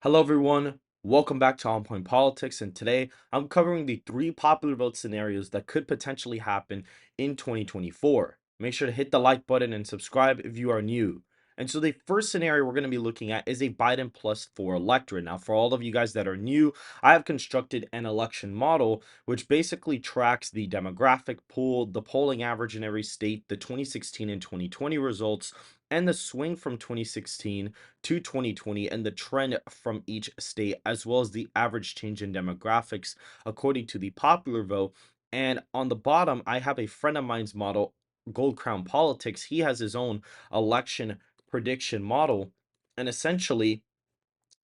Hello, everyone. Welcome back to On Point Politics. And today I'm covering the three popular vote scenarios that could potentially happen in 2024. Make sure to hit the like button and subscribe if you are new. And so, the first scenario we're going to be looking at is a Biden +4 electorate. Now, for all of you guys that are new, I have constructed an election model which basically tracks the demographic pool, the polling average in every state, the 2016 and 2020 results, and the swing from 2016 to 2020 and the trend from each state, as well as the average change in demographics according to the popular vote. And on the bottom, I have a friend of mine's model, Gold Crown Politics. He has his own election prediction model. And essentially,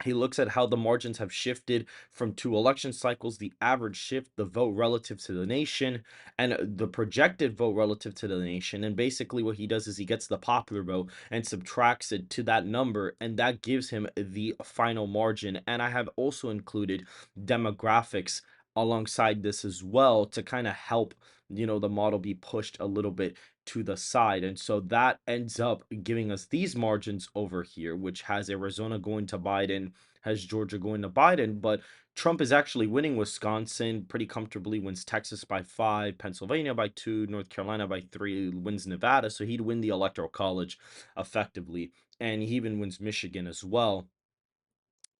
he looks at how the margins have shifted from two election cycles, the average shift, the vote relative to the nation, and the projected vote relative to the nation. And basically, what he does is he gets the popular vote and subtracts it to that number, and that gives him the final margin. And I have also included demographics alongside this as well to kind of help the model be pushed a little bit to the side. And so that ends up giving us these margins over here, which has Arizona going to Biden, has Georgia going to Biden, but Trump is actually winning Wisconsin pretty comfortably, wins Texas by 5, Pennsylvania by 2, North Carolina by 3, wins Nevada. So he'd win the Electoral College effectively. And he even wins Michigan as well.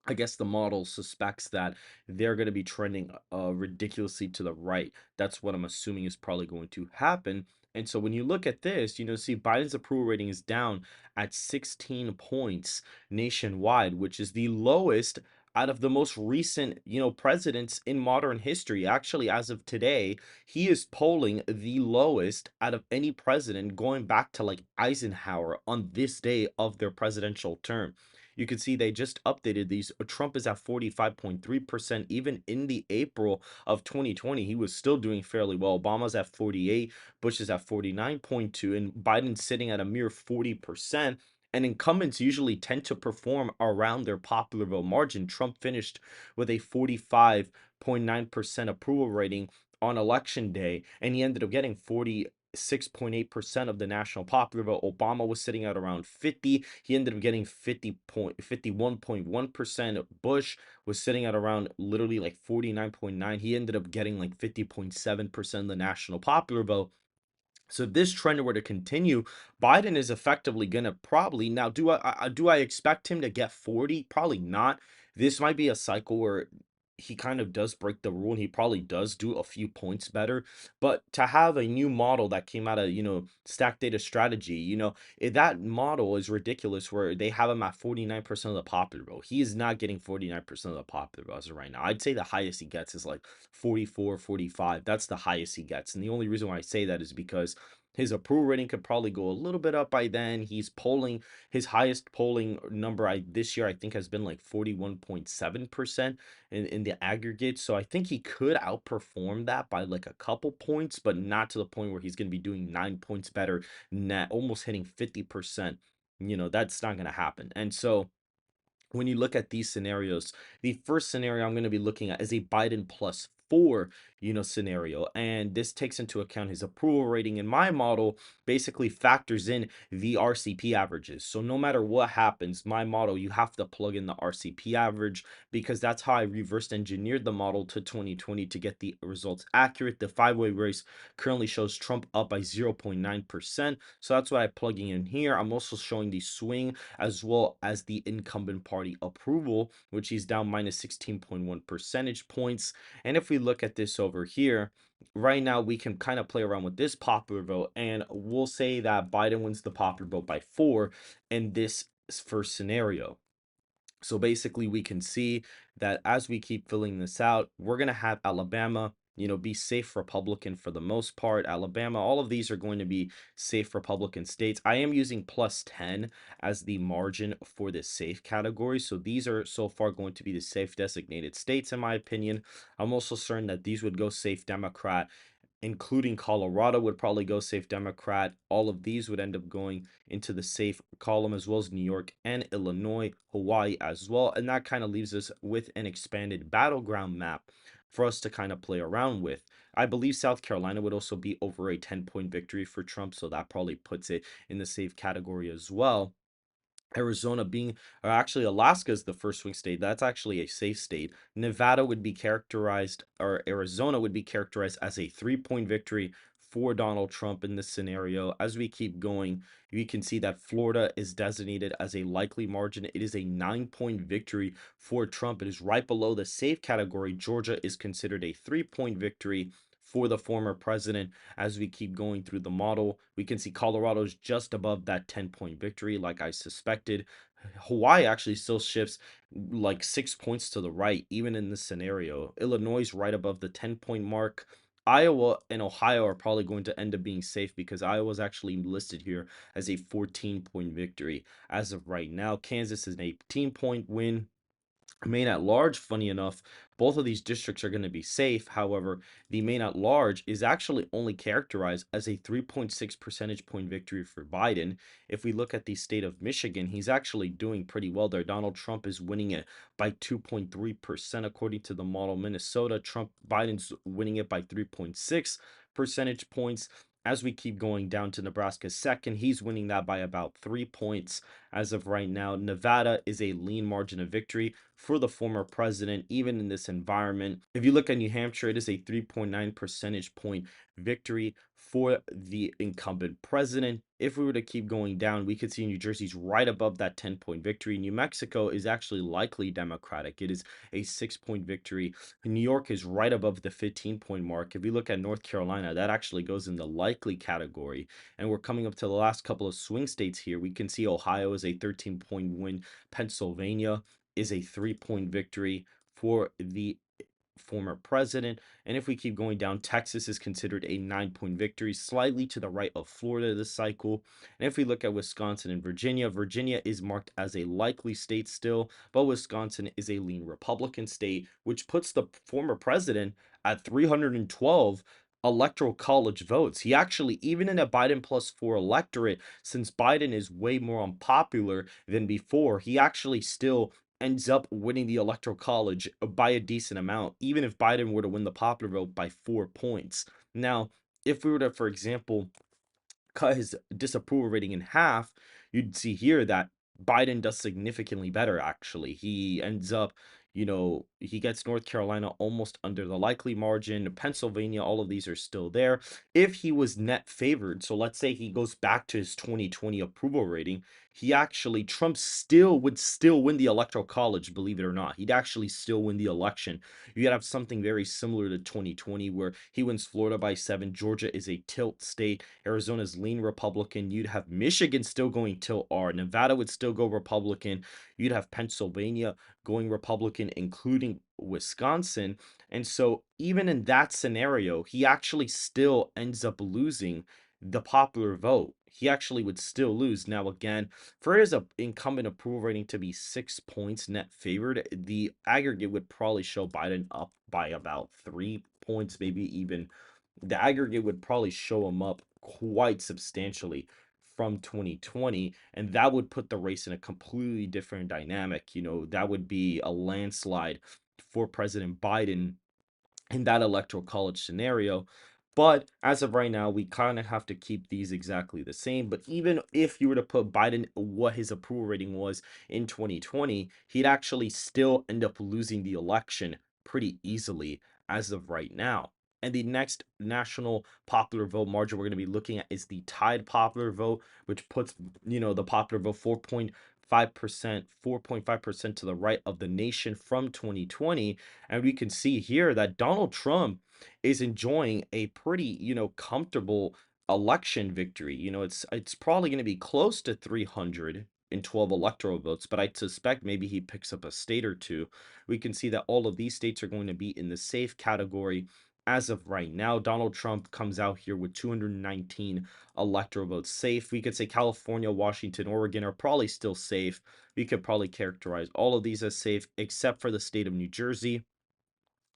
I guess the model suspects that they're going to be trending ridiculously to the right. That's what I'm assuming is probably going to happen. And so when you look at this, see Biden's approval rating is down at 16 points nationwide, which is the lowest out of the most recent, presidents in modern history. Actually, as of today, he is polling the lowest out of any president going back to like Eisenhower on this day of their presidential term. You can see they just updated these. Trump is at 45.3%. Even in the April of 2020, he was still doing fairly well. Obama's at 48, Bush is at 49.2, and Biden's sitting at a mere 40%. And incumbents usually tend to perform around their popular vote margin. Trump finished with a 45.9% approval rating on election day, and he ended up getting 46.8% of the national popular vote. Obama was sitting at around 50. He ended up getting 51.1%. Bush was sitting at around literally like 49.9. He ended up getting like 50.7% of the national popular vote. So if this trend were to continue, Biden is effectively going to probably now do I expect him to get 40? Probably not. This might be a cycle where he kind of does break the rule and he probably does do a few points better. But to have a new model that came out of, stack data strategy, that model is ridiculous where they have him at 49% of the popular vote. He is not getting 49% of the popular vote as of right now. I'd say the highest he gets is like 44, 45. That's the highest he gets. And the only reason why I say that is because his approval rating could probably go a little bit up by then. He's polling his highest polling number this year, I think, has been like 41.7% in the aggregate. So I think he could outperform that by like a couple points, but not to the point where he's going to be doing 9 points better net, almost hitting 50%. That's not going to happen. And so when you look at these scenarios, the first scenario I'm going to be looking at is a Biden +4, scenario. And this takes into account his approval rating. In my model, basically factors in the RCP averages. So no matter what happens, my model, you have to plug in the RCP average because that's how I reverse engineered the model to 2020 to get the results accurate. The five-way race currently shows Trump up by 0.9%. So that's what I'm plugging in here. I'm also showing the swing as well as the incumbent party approval, which he's down minus 16.1 percentage points. And if we look at this over here, right now we can kind of play around with this popular vote, and we'll say that Biden wins the popular vote by 4 in this first scenario. So basically, we can see that as we keep filling this out, we're going to have Alabama, be safe Republican for the most part. Alabama, all of these are going to be safe Republican states. I am using +10 as the margin for this safe category. So these are so far going to be the safe designated states, in my opinion. I'm also certain that these would go safe Democrat, including Colorado would probably go safe Democrat. All of these would end up going into the safe column, as well as New York and Illinois, Hawaii as well. And that kind of leaves us with an expanded battleground map for us to kind of play around with. I believe South Carolina would also be over a 10-point victory for Trump, so that probably puts it in the safe category as well. Arizona being, or actually Alaska is the first swing state. That's actually a safe state. Nevada would be characterized, or Arizona would be characterized as a 3-point victory for Donald Trump in this scenario. As we keep going, we can see that Florida is designated as a likely margin. It is a 9-point victory for Trump. It is right below the safe category. Georgia is considered a 3-point victory for the former president. As we keep going through the model, we can see Colorado's just above that 10-point victory, like I suspected. Hawaii actually still shifts like 6 points to the right, even in this scenario. Illinois is right above the 10-point mark. Iowa and Ohio are probably going to end up being safe because Iowa is actually listed here as a 14-point victory as of right now. Kansas is an 18-point win. Maine at large, funny enough, both of these districts are going to be safe. However, the Maine at large is actually only characterized as a 3.6 percentage point victory for Biden. If we look at the state of Michigan, he's actually doing pretty well there. Donald Trump is winning it by 2.3% according to the model. Minnesota, Biden's winning it by 3.6 percentage points. As we keep going down to Nebraska second, he's winning that by about 3 points as of right now. Nevada is a lean margin of victory for the former president, even in this environment. If you look at New Hampshire, it is a 3.9 percentage point victory for the incumbent president. If we were to keep going down, we could see New Jersey's right above that 10-point victory. New Mexico is actually likely Democratic. It is a 6-point victory. New York is right above the 15-point mark. If we look at North Carolina, that actually goes in the likely category. And we're coming up to the last couple of swing states here. We can see Ohio is a 13-point win. Pennsylvania is a 3-point victory for the former president. And if we keep going down, Texas is considered a 9-point victory, slightly to the right of Florida this cycle. And if we look at Wisconsin and Virginia, Virginia is marked as a likely state still, but Wisconsin is a lean Republican state, which puts the former president at 312 electoral college votes. He actually, even in a Biden+4 electorate, since Biden is way more unpopular than before, he actually still ends up winning the electoral college by a decent amount, even if Biden were to win the popular vote by 4 points. Now, if we were to, for example, cut his disapproval rating in half, you'd see here that Biden does significantly better, actually. He ends up, he gets North Carolina almost under the likely margin. Pennsylvania, all of these are still there. If he was net favored, so let's say he goes back to his 2020 approval rating, Trump would still win the electoral college, believe it or not. He'd actually still win the election. You'd have something very similar to 2020 where he wins Florida by 7. Georgia is a tilt state. Arizona's lean Republican. You'd have Michigan still going tilt R. Nevada would still go Republican. You'd have Pennsylvania going Republican, including Wisconsin. And so, even in that scenario, he actually still ends up losing the popular vote. He actually would still lose. Now, again, for his incumbent approval rating to be 6 points net favored, the aggregate would probably show Biden up by about 3 points, maybe even the aggregate would probably show him up quite substantially from 2020, and that would put the race in a completely different dynamic. That would be a landslide for President Biden in that electoral college scenario. But as of right now, we kind of have to keep these exactly the same. But even if you were to put Biden what his approval rating was in 2020, he'd actually still end up losing the election pretty easily as of right now. And the next national popular vote margin we're going to be looking at is the tied popular vote, which puts, the popular vote 4.5% to the right of the nation from 2020. And we can see here that Donald Trump is enjoying a pretty, comfortable election victory. It's probably going to be close to 312 electoral votes, but I suspect maybe he picks up a state or two. We can see that all of these states are going to be in the safe category. As of right now, Donald Trump comes out here with 219 electoral votes safe. We could say California, Washington, Oregon are probably still safe. We could probably characterize all of these as safe, except for the state of New Jersey.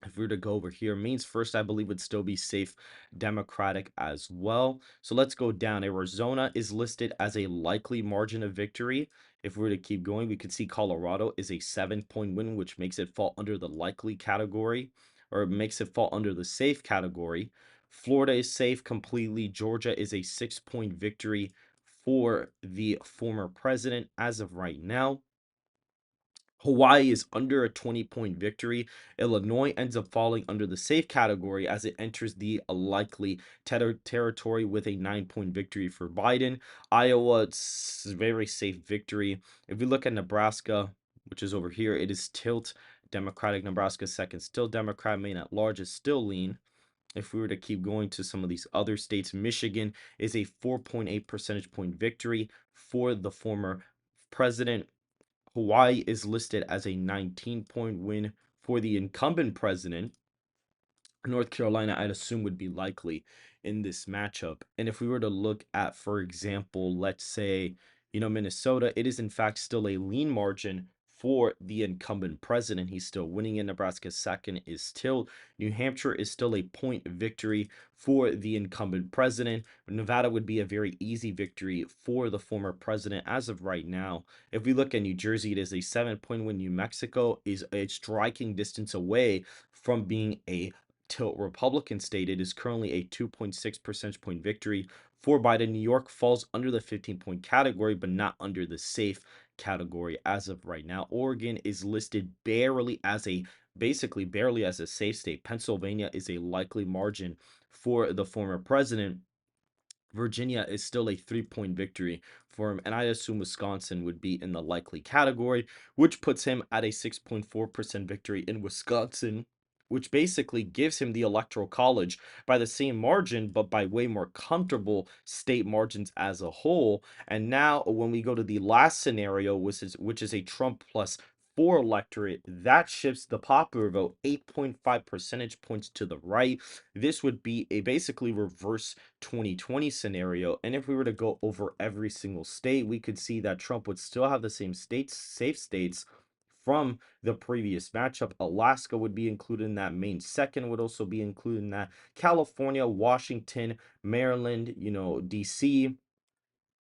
If we were to go over here, Maine's first, I believe, would still be safe, Democratic as well. So let's go down. Arizona is listed as a likely margin of victory. If we were to keep going, we could see Colorado is a 7-point win, which makes it fall under the likely category, or makes it fall under the safe category. Florida is safe completely. Georgia is a 6-point victory for the former president as of right now. Hawaii is under a 20-point victory. Illinois ends up falling under the safe category as it enters the likely territory with a 9-point victory for Biden. Iowa, it's a very safe victory. If we look at Nebraska, which is over here, it is tilt Democratic. Nebraska second, still Democrat. Maine at large is still lean. If we were to keep going to some of these other states, Michigan is a 4.8 percentage point victory for the former president. Hawaii is listed as a 19-point win for the incumbent president. North Carolina, I'd assume, would be likely in this matchup. And if we were to look at, for example, let's say, Minnesota, it is in fact still a lean margin for the incumbent president. He's still winning in Nebraska. Second is still New Hampshire is still a point victory for the incumbent president. Nevada would be a very easy victory for the former president as of right now. If we look at New Jersey, it is a 7-point win. New Mexico is a striking distance away from being a tilt Republican state. It is currently a 2.6 percentage point victory for Biden. New York falls under the 15-point category, but not under the safe category as of right now. Oregon is listed basically barely as a safe state. Pennsylvania is a likely margin for the former president. Virginia is still a 3-point victory for him, and I assume Wisconsin would be in the likely category, which puts him at a 6.4% victory in Wisconsin, which basically gives him the electoral college by the same margin, but by way more comfortable state margins as a whole. And now, when we go to the last scenario, which is a Trump+4 electorate, that shifts the popular vote 8.5 percentage points to the right. This would be a basically reverse 2020 scenario. And if we were to go over every single state, we could see that Trump would still have the same safe states from the previous matchup. Alaska would be included in that. Maine second would also be included in that. California, Washington, Maryland, DC,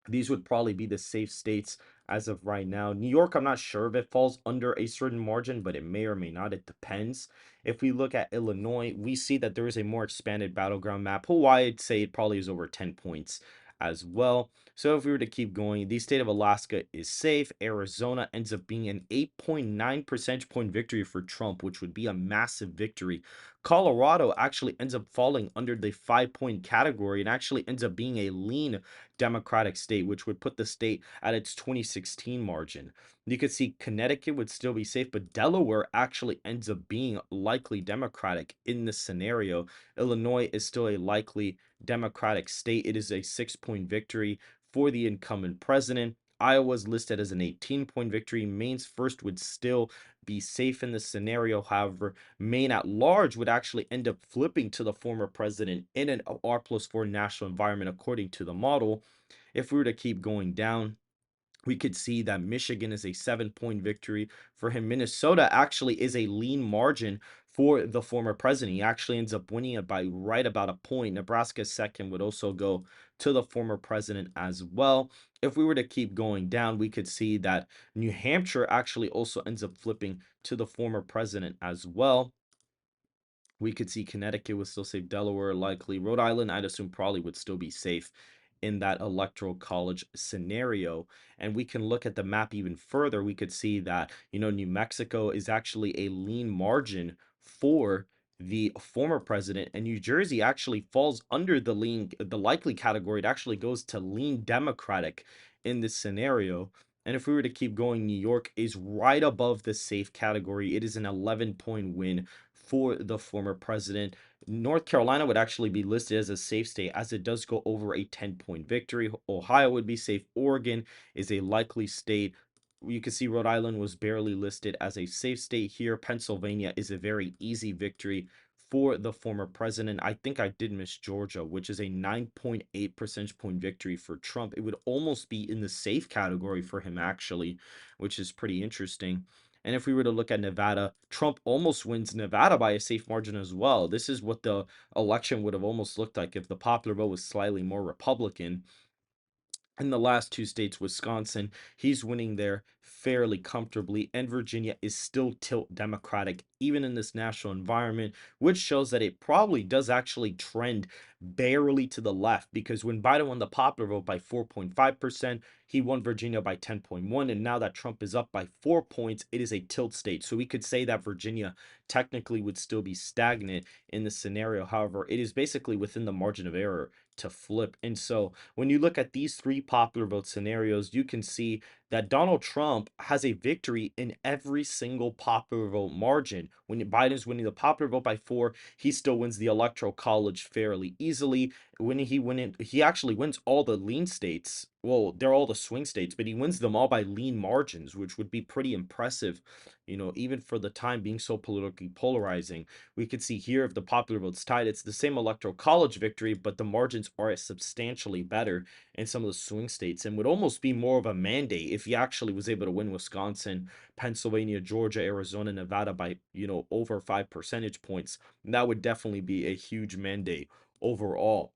these would probably be the safe states as of right now. New York, I'm not sure if it falls under a certain margin, but it may or may not. It depends. If we look at Illinois, we see that there is a more expanded battleground map. Hawaii, I'd say it probably is over 10 points as well. So if we were to keep going, the state of Alaska is safe. Arizona ends up being an 8.9 percentage point victory for Trump, which would be a massive victory. Colorado actually ends up falling under the 5-point category and actually ends up being a lean Democratic state, which would put the state at its 2016 margin. You could see Connecticut would still be safe, but Delaware actually ends up being likely Democratic in this scenario. Illinois is still a likely Democratic state. It is a 6-point victory for the incumbent president. Iowa is listed as an 18-point victory. Maine's first would still be safe in this scenario. However, Maine at large would actually end up flipping to the former president in an R+4 national environment, according to the model. If we were to keep going down, we could see that Michigan is a 7-point victory for him. Minnesota actually is a lean margin for the former president. He actually ends up winning it by right about a point. Nebraska second would also go to the former president as well. If we were to keep going down, we could see that New Hampshire actually also ends up flipping to the former president as well. We could see Connecticut would still safe, Delaware likely, Rhode Island, I'd assume probably would still be safe in that electoral college scenario. And we can look at the map even further. We could see that, New Mexico is actually a lean margin for the former president, and New Jersey actually falls under the likely category. It actually goes to lean Democratic in this scenario. And if we were to keep going, New York is right above the safe category. It is an 11-point win for the former president. North Carolina would actually be listed as a safe state as it does go over a 10-point victory. Ohio would be safe. Oregon is a likely state. You can see Rhode Island was barely listed as a safe state here. Pennsylvania is a very easy victory for the former president. I think I did miss Georgia, which is a 9.8 percentage point victory for Trump. It would almost be in the safe category for him, actually, which is pretty interesting. And if we were to look at Nevada, Trump almost wins Nevada by a safe margin as well. This is what the election would have almost looked like if the popular vote was slightly more Republican. In the last two states, Wisconsin, he's winning there fairly comfortably, and Virginia is still tilt Democratic, even in this national environment, which shows that it probably does actually trend barely to the left, because when Biden won the popular vote by 4.5%, he won Virginia by 10.1. And now that Trump is up by 4 points, it is a tilt state. So we could say that Virginia technically would still be stagnant in this scenario. However, it is basically within the margin of error to flip. And so when you look at these three popular vote scenarios, you can see that Donald Trump has a victory in every single popular vote margin. When Biden's winning the popular vote by 4, he still wins the electoral college fairly easily. He actually wins all the lean states. Well, they're all the swing states, but he wins them all by lean margins, which would be pretty impressive, even for the time being so politically polarizing. We could see here, if the popular vote's tied, it's the same electoral college victory, but the margins are substantially better in some of the swing states, and would almost be more of a mandate if he actually was able to win Wisconsin, Pennsylvania, Georgia, Arizona, Nevada by, over 5 percentage points. And that would definitely be a huge mandate overall.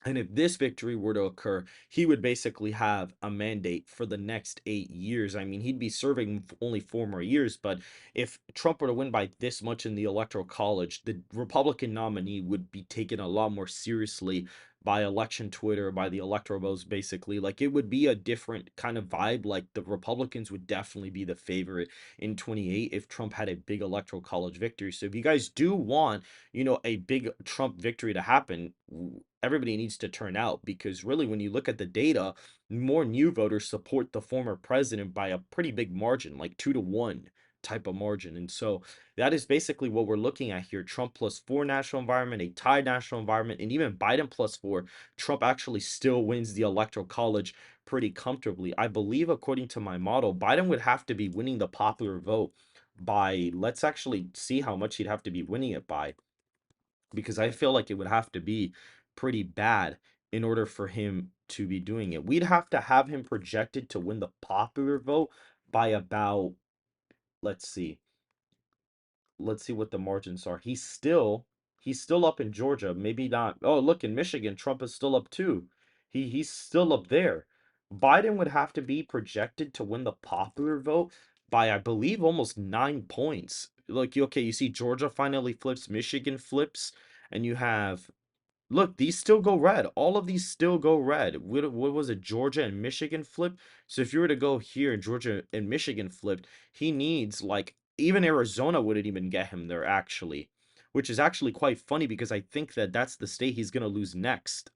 And if this victory were to occur, he would basically have a mandate for the next 8 years. I mean, he'd be serving only 4 more years, but if Trump were to win by this much in the electoral college, the Republican nominee would be taken a lot more seriously by election Twitter, by the electoral votes, basically. Like, it would be a different kind of vibe. Like, the Republicans would definitely be the favorite in 28 if Trump had a big electoral college victory. So if you guys do want, a big Trump victory to happen, everybody needs to turn out, because really, when you look at the data, more new voters support the former president by a pretty big margin, like 2-1 type of margin. And so that is basically what we're looking at here. Trump +4 national environment, a tied national environment, and even Biden +4. Trump actually still wins the electoral college pretty comfortably. I believe, according to my model, Biden would have to be winning the popular vote by, let's actually see how much he'd have to be winning it by, because I feel like it would have to be pretty bad in order for him to be doing it. We'd have him projected to win the popular vote by about, let's see, let's see what the margins are. He's still up in Georgia, maybe not. Oh, look, in Michigan, Trump is still up too. He's still up there. Biden would have to be projected to win the popular vote by, I believe, almost 9 points. Like, okay, you see Georgia finally flips, Michigan flips, and you have, look, these still go red. All of these still go red. What was it? Georgia and Michigan flipped. So if you were to go here, Georgia and Michigan flipped, he needs, like, even Arizona wouldn't even get him there, actually, which is actually quite funny, because I think that that's the state he's going to lose next.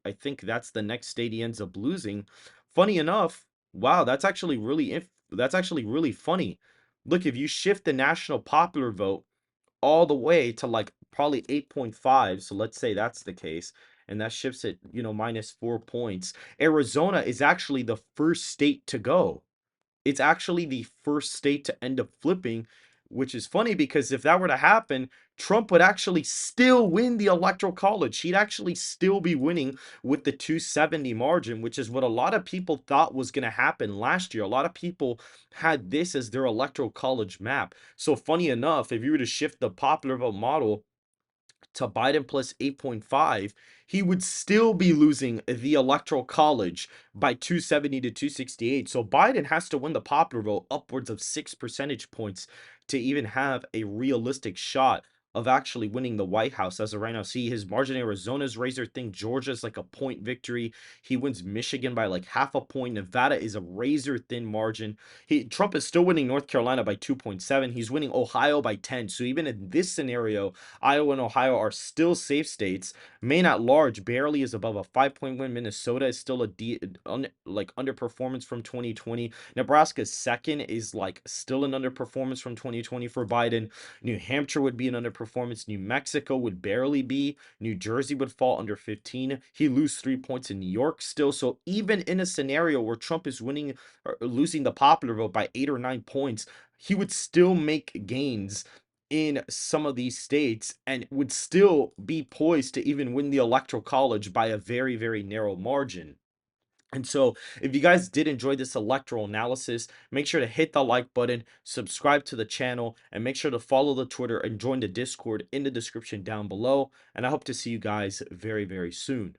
I think that's the next state he ends up losing. Funny enough, wow, that's actually really funny. Look, if you shift the national popular vote all the way to, like, probably 8.5. So let's say that's the case. And that shifts it, -4 points. Arizona is actually the first state to go. It's actually the first state to end up flipping, which is funny, because if that were to happen, Trump would actually still win the electoral college. He'd actually still be winning with the 270 margin, which is what a lot of people thought was going to happen last year. A lot of people had this as their electoral college map. So funny enough, if you were to shift the popular vote model to Biden +8.5, he would still be losing the electoral college by 270 to 268. So Biden has to win the popular vote upwards of 6 percentage points to even have a realistic shot of actually winning the White House. As of right now, see, his margin in Arizona's razor thin. Georgia's like a point victory. He wins Michigan by like half a point. Nevada is a razor thin margin. Trump is still winning North Carolina by 2.7. He's winning Ohio by 10. So even in this scenario, Iowa and Ohio are still safe states. Maine at large barely is above a 5-point win. Minnesota is still like underperformance from 2020. Nebraska's second is like still an underperformance from 2020 for Biden. New Hampshire would be an underperformance. New Mexico would barely be. New Jersey would fall under 15. He lose 3 points in New York still. So even in a scenario where Trump is winning or losing the popular vote by 8 or 9 points, he would still make gains in some of these states and would still be poised to even win the electoral college by a very, very narrow margin. And so, if you guys did enjoy this electoral analysis, make sure to hit the like button, subscribe to the channel, and make sure to follow the Twitter and join the Discord in the description down below. And I hope to see you guys very, very soon.